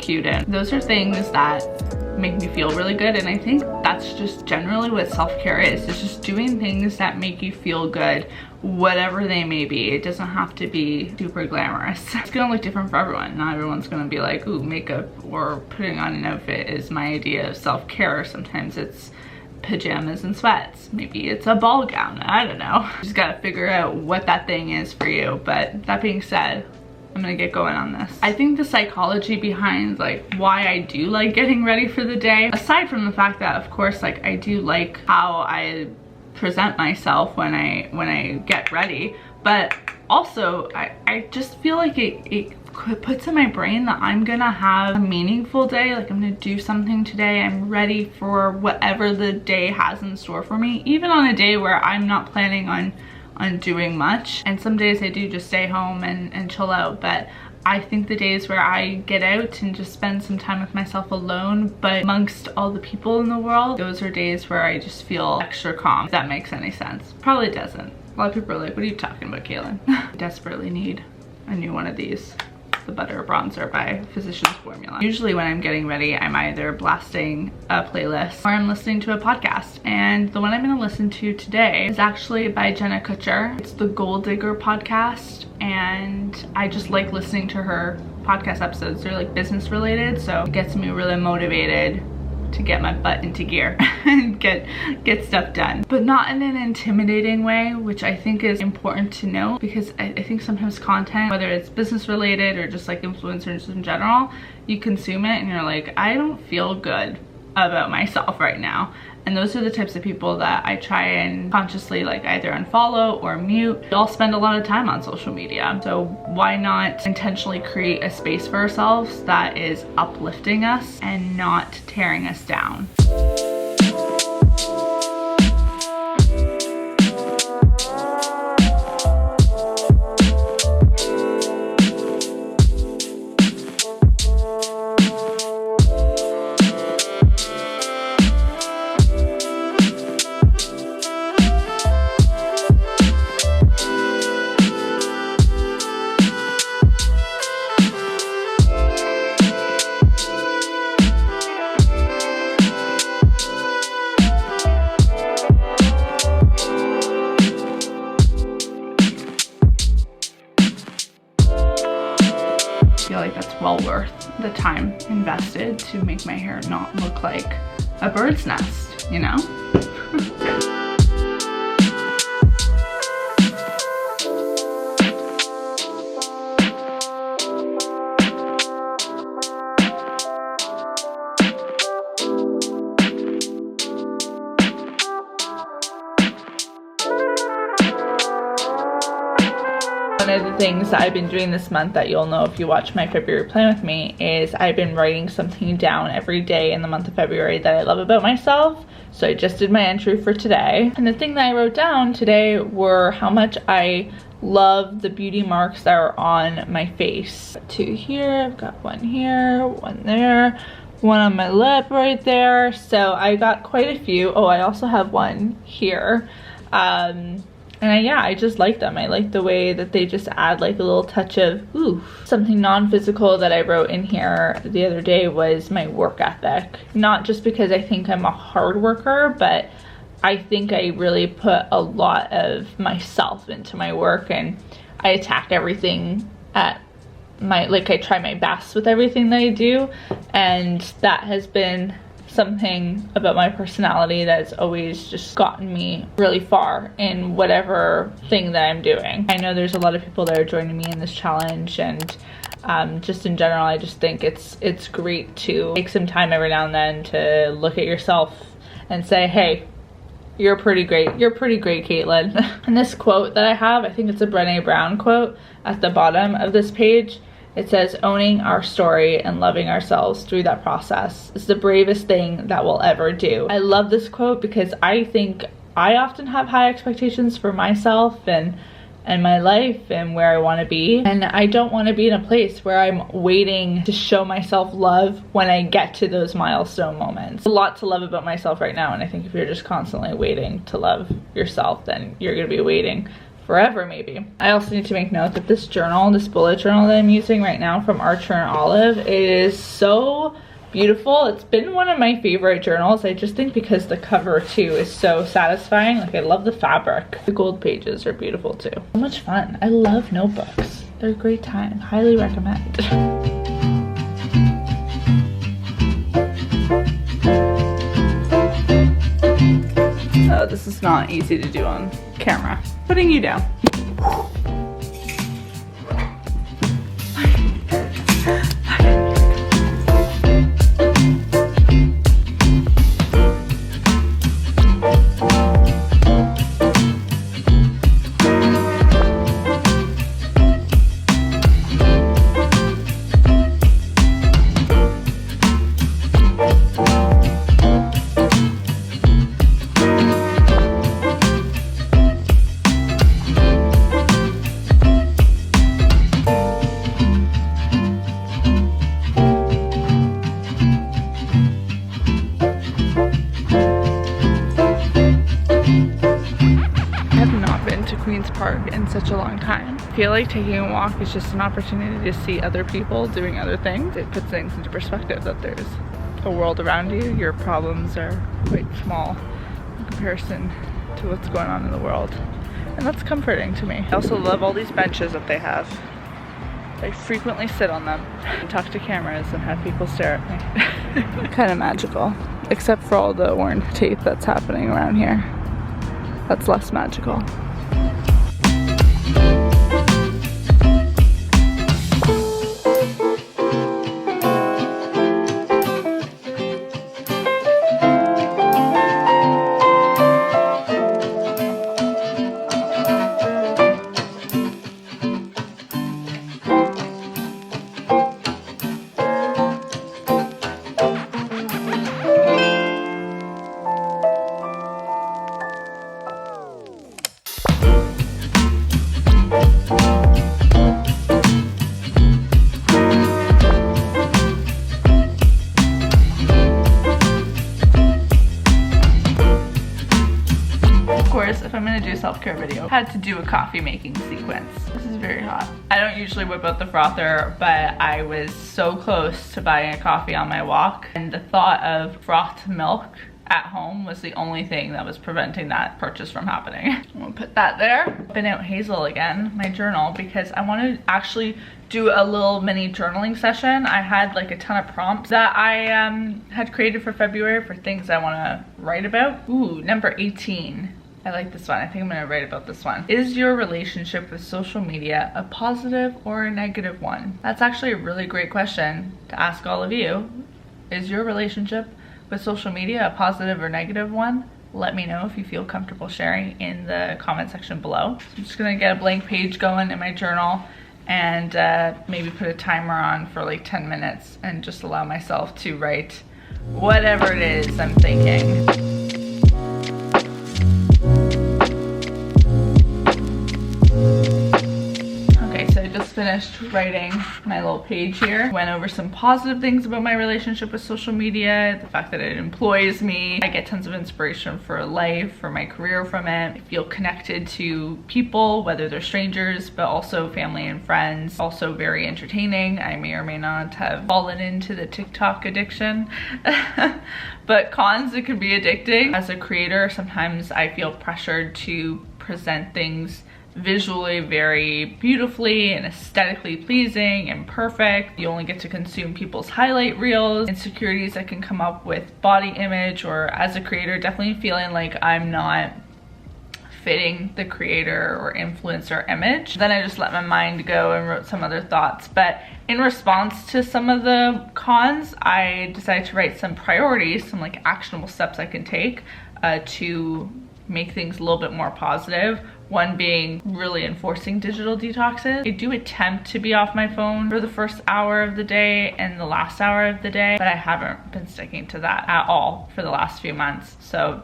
cute in. Those are things that make me feel really good, and I think that's just generally what self-care is. It's just doing things that make you feel good, whatever they may be. It doesn't have to be super glamorous. It's gonna look different for everyone. Not everyone's gonna be like, ooh, makeup or putting on an outfit is my idea of self-care. Sometimes it's pajamas and sweats. Maybe it's a ball gown. I don't know. You just gotta figure out what that thing is for you. But that being said, I'm gonna get going on this. I think the psychology behind like why I do like getting ready for the day, aside from the fact that of course like I do like how I present myself when I get ready, but also I just feel like it puts in my brain that I'm gonna have a meaningful day. Like I'm gonna do something today. I'm ready for whatever the day has in store for me, even on a day where I'm not planning on doing much. And some days I do just stay home and chill out, but I think the days where I get out and just spend some time with myself alone but amongst all the people in the world, those are days where I just feel extra calm, if that makes any sense. Probably doesn't. A lot of people are like, what are you talking about, Caitlin? I desperately need a new one of these. The Butter Bronzer by Physicians Formula. Usually when I'm getting ready, I'm either blasting a playlist or I'm listening to a podcast. And the one I'm gonna listen to today is actually by Jenna Kutcher. It's the Gold Digger podcast, and I just like listening to her podcast episodes. They're like business related, so it gets me really motivated to get my butt into gear and get stuff done, but not in an intimidating way, which I think is important to note, because I think sometimes content, whether it's business related or just like influencers in general, you consume it and you're like, I don't feel good about myself right now. And those are the types of people that I try and consciously like either unfollow or mute. We all spend a lot of time on social media, so why not intentionally create a space for ourselves that is uplifting us and not tearing us down. I feel like that's well worth the time invested to make my hair not look like a bird's nest, you know? One of the things that I've been doing this month that you'll know if you watch my February plan with me is I've been writing something down every day in the month of February that I love about myself. So I just did my entry for today. And the thing that I wrote down today were how much I love the beauty marks that are on my face. 2 here, I've got 1 here, 1 there, 1 on my lip right there. So I got quite a few. Oh, I also have 1 here. And yeah, I just like them. I like the way that they just add like a little touch of, ooh. Something non-physical that I wrote in here the other day was my work ethic. Not just because I think I'm a hard worker, but I think I really put a lot of myself into my work, and I attack everything at my, like I try my best with everything that I do. And that has been something about my personality that's always just gotten me really far in whatever thing that I'm doing. I know there's a lot of people that are joining me in this challenge, and just in general, I just think it's great to take some time every now and then to look at yourself and say, hey, you're pretty great, Caitlin. And this quote that I have, I think it's a Brené Brown quote at the bottom of this page. It says, owning our story and loving ourselves through that process is the bravest thing that we'll ever do. I love this quote because I think I often have high expectations for myself and my life and where I want to be. And I don't want to be in a place where I'm waiting to show myself love when I get to those milestone moments. A lot to love about myself right now. And I think if you're just constantly waiting to love yourself, then you're going to be waiting forever maybe. I also need to make note that this journal, this bullet journal that I'm using right now from Archer and Olive, is so beautiful. It's been one of my favorite journals. I just think because the cover too is so satisfying. Like, I love the fabric. The gold pages are beautiful too. So much fun. I love notebooks. They're a great time. Highly recommend. Oh, this is not easy to do on camera. Putting you down. In such a long time. I feel like taking a walk is just an opportunity to see other people doing other things. It puts things into perspective that there's a world around you. Your problems are quite small in comparison to what's going on in the world. And that's comforting to me. I also love all these benches that they have. I frequently sit on them and talk to cameras and have people stare at me. Kind of magical, except for all the orange tape that's happening around here. That's less magical. If I'm gonna do a self-care video, I had to do a coffee making sequence. This is very hot. I don't usually whip out the frother, but I was so close to buying a coffee on my walk, and the thought of frothed milk at home was the only thing that was preventing that purchase from happening. I'm gonna put that there. Open out Hazel again, my journal, because I want to actually do a little mini journaling session. I had like a ton of prompts that I had created for February for things I want to write about. Ooh, number 18. I like this one. I think I'm gonna write about this one. Is your relationship with social media a positive or a negative one? That's actually a really great question to ask all of you. Is your relationship with social media a positive or negative one? Let me know if you feel comfortable sharing in the comment section below. So I'm just gonna get a blank page going in my journal and maybe put a timer on for like 10 minutes and just allow myself to write whatever it is I'm thinking. Finished writing my little page here. Went over some positive things about my relationship with social media, the fact that it employs me. I get tons of inspiration for life, for my career from it. I feel connected to people, whether they're strangers, but also family and friends. Also very entertaining. I may or may not have fallen into the TikTok addiction. But cons, it can be addicting. As a creator, sometimes I feel pressured to present things visually very beautifully and aesthetically pleasing and perfect. You only get to consume people's highlight reels, insecurities that can come up with body image, or as a creator, definitely feeling like I'm not fitting the creator or influencer image. Then I just let my mind go and wrote some other thoughts. But in response to some of the cons, I decided to write some priorities, some like actionable steps I can take to make things a little bit more positive. One being really enforcing digital detoxes. I do attempt to be off my phone for the first hour of the day and the last hour of the day, but I haven't been sticking to that at all for the last few months. So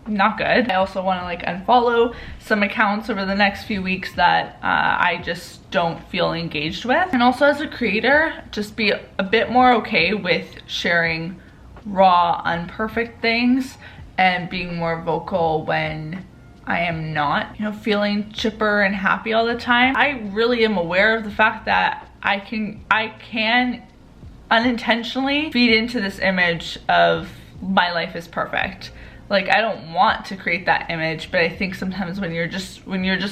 not good. I also want to like unfollow some accounts over the next few weeks that I just don't feel engaged with. And also as a creator, just be a bit more okay with sharing raw, unperfect things and being more vocal when I am not, you know, feeling chipper and happy all the time. I really am aware of the fact that I can unintentionally feed into this image of my life is perfect. Like, I don't want to create that image, but I think sometimes when you're just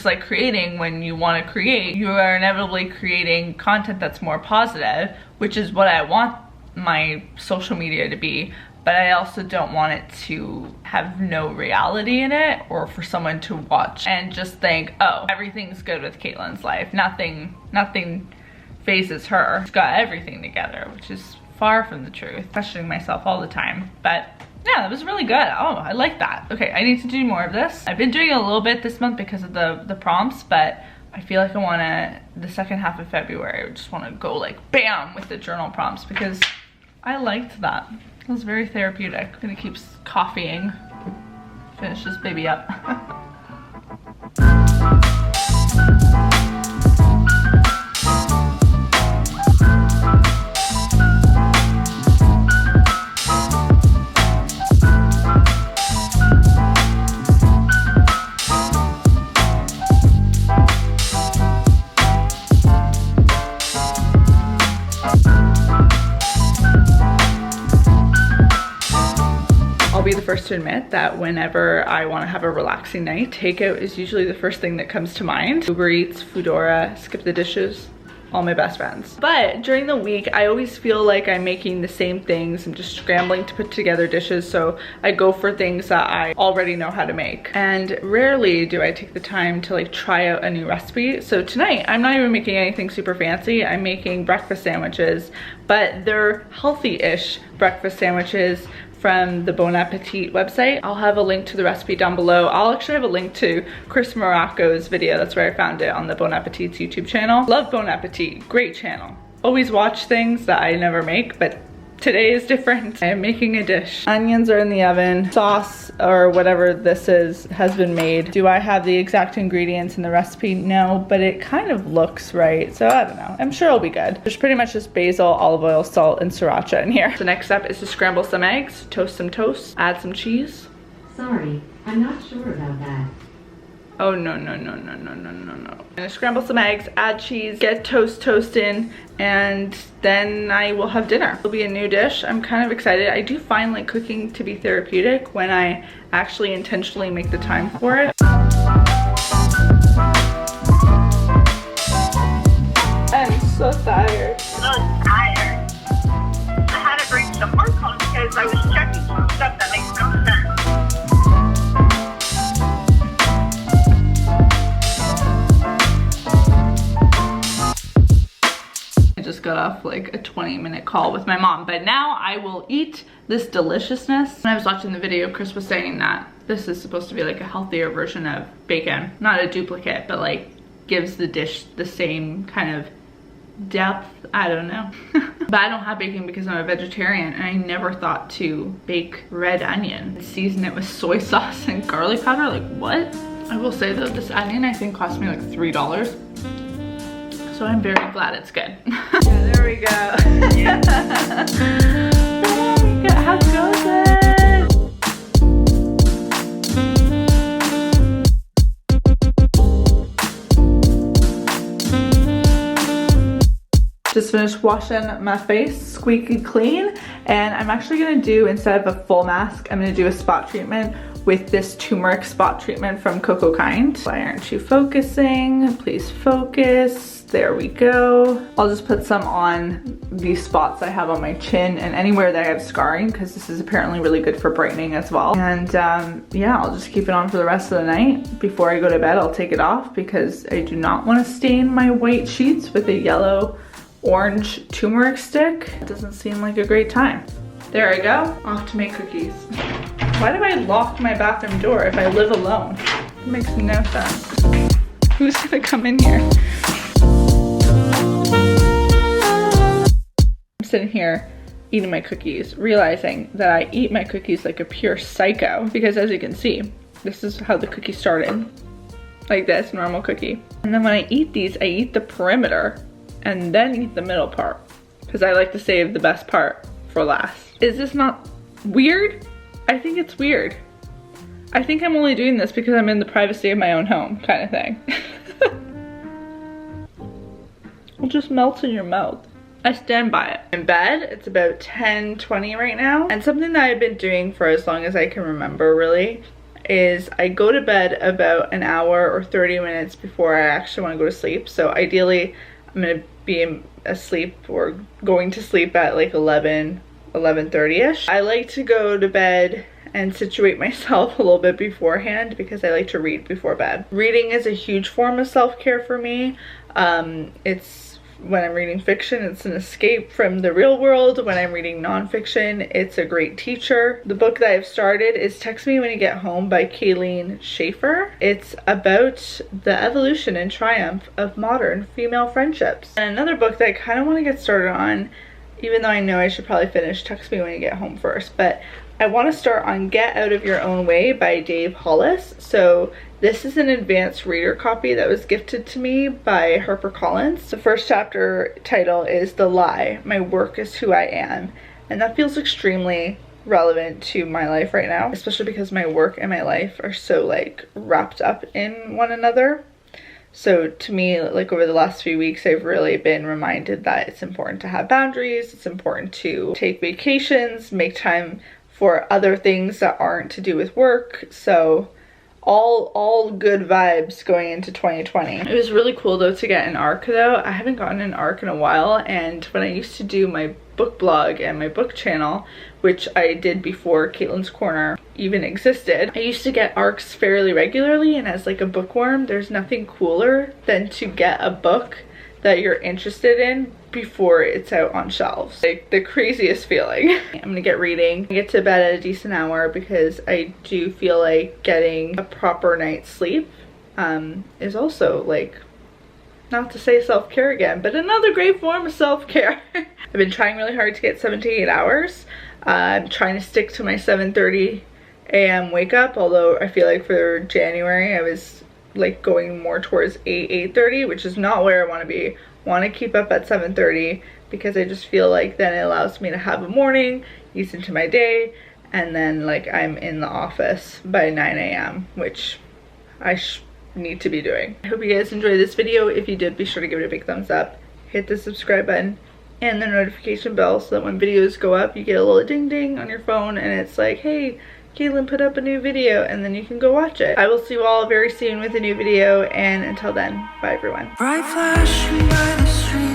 like creating, when you want to create, you are inevitably creating content that's more positive, which is what I want my social media to be. But I also don't want it to have no reality in it, or for someone to watch and just think, oh, everything's good with Caitlin's life. Nothing phases her. She's got everything together, which is far from the truth. Questioning myself all the time. But yeah, that was really good. Oh, I like that. Okay, I need to do more of this. I've been doing a little bit this month because of the prompts, but I feel like I wanna, the second half of February, I just wanna go like bam with the journal prompts because I liked that. It was very therapeutic. I'm gonna keep coffeeing. Finish this baby up. I'll be the first to admit that whenever I want to have a relaxing night, takeout is usually the first thing that comes to mind. Uber Eats, Foodora, Skip the Dishes, all my best friends. But during the week, I always feel like I'm making the same things. I'm just scrambling to put together dishes, so I go for things that I already know how to make. And rarely do I take the time to like try out a new recipe. So tonight, I'm not even making anything super fancy. I'm making breakfast sandwiches, but they're healthy-ish breakfast sandwiches from the Bon Appetit website. I'll have a link to the recipe down below. I'll actually have a link to Chris Morocco's video. That's where I found it, on the Bon Appetit's YouTube channel. Love Bon Appetit, great channel. Always watch things that I never make, but today is different. I am making a dish. Onions are in the oven. Sauce, or whatever this is, has been made. Do I have the exact ingredients in the recipe? No, but it kind of looks right. So I don't know. I'm sure it'll be good. There's pretty much just basil, olive oil, salt, and sriracha in here. The next step is to scramble some eggs, toast some toast, add some cheese. Sorry, I'm not sure about that. Oh, no. I'm gonna scramble some eggs, add cheese, get toast in, and then I will have dinner. It'll be a new dish. I'm kind of excited. I do find like cooking to be therapeutic when I actually intentionally make the time for it. I'm so tired. I had to bring some work home because I was checking some stuff that makes no sense. Just got off like a 20-minute call with my mom, but now I will eat this deliciousness. When I was watching the video, Chris was saying that this is supposed to be like a healthier version of bacon, not a duplicate, but like gives the dish the same kind of depth. I don't know. But I don't have bacon because I'm a vegetarian, and I never thought to bake red onion and season it with soy sauce and garlic powder. Like, what? I will say though, this onion I think cost me like $3. So I'm very glad it's good. Yeah, there we go. There we go. How goes it? Just finished washing my face, squeaky clean, and I'm actually gonna do, instead of a full mask, I'm gonna do a spot treatment with this turmeric spot treatment from Coco Kind. Why aren't you focusing? Please focus. There we go. I'll just put some on these spots I have on my chin and anywhere that I have scarring, because this is apparently really good for brightening as well. And yeah, I'll just keep it on for the rest of the night. Before I go to bed, I'll take it off because I do not want to stain my white sheets with a yellow orange turmeric stick. It doesn't seem like a great time. There I go, off to make cookies. Why do I lock my bathroom door if I live alone? It makes no sense. Who's gonna come in here? I'm sitting here eating my cookies, realizing that I eat my cookies like a pure psycho, because as you can see, this is how the cookie started. Like this, normal cookie. And then when I eat these, I eat the perimeter and then eat the middle part, because I like to save the best part for last. Is this not weird? I think it's weird. I think I'm only doing this because I'm in the privacy of my own home kind of thing. It just melts in your mouth. I stand by it. In bed, it's about 10:20 right now. And something that I've been doing for as long as I can remember really is I go to bed about an hour or 30 minutes before I actually want to go to sleep. So ideally, I'm going to be asleep or going to sleep at like 11:30ish. I like to go to bed and situate myself a little bit beforehand because I like to read before bed. Reading is a huge form of self-care for me. When I'm reading fiction, it's an escape from the real world. When I'm reading nonfiction, it's a great teacher. The book that I've started is Text Me When You Get Home by Kayleen Schaefer. It's about the evolution and triumph of modern female friendships. And another book that I kind of want to get started on, even though I know I should probably finish Text Me When You Get Home first, but I want to start on Get Out of Your Own Way by Dave Hollis. So this is an advanced reader copy that was gifted to me by HarperCollins. The first chapter title is The Lie, My Work is Who I Am. And that feels extremely relevant to my life right now, especially because my work and my life are so like wrapped up in one another. So to me, like over the last few weeks, I've really been reminded that it's important to have boundaries. It's important to take vacations, make time for other things that aren't to do with work. So all good vibes going into 2020. It was really cool though to get an ARC though. I haven't gotten an ARC in a while, and when I used to do my book blog and my book channel, which I did before Caitlin's Corner even existed, I used to get ARCs fairly regularly, and as like a bookworm, there's nothing cooler than to get a book that you're interested in before it's out on shelves. Like the craziest feeling. I'm gonna get reading, get to bed at a decent hour because I do feel like getting a proper night's sleep is also like, not to say self-care again, but another great form of self-care. I've been trying really hard to get 7 to 8 hours. I'm trying to stick to my 7:30 a.m. wake up, although I feel like for January I was like going more towards 8:30, which is not where I want to be. Want to keep up at 7:30 because I just feel like then it allows me to have a morning, ease into my day, and then like I'm in the office by 9 a.m. which I need to be doing. I hope you guys enjoyed this video. If you did, be sure to give it a big thumbs up, hit the subscribe button and the notification bell so that when videos go up you get a little ding ding on your phone and it's like, hey, Caitlin put up a new video, and then you can go watch it. I will see you all very soon with a new video, and until then, bye everyone. Bright flashing by the street.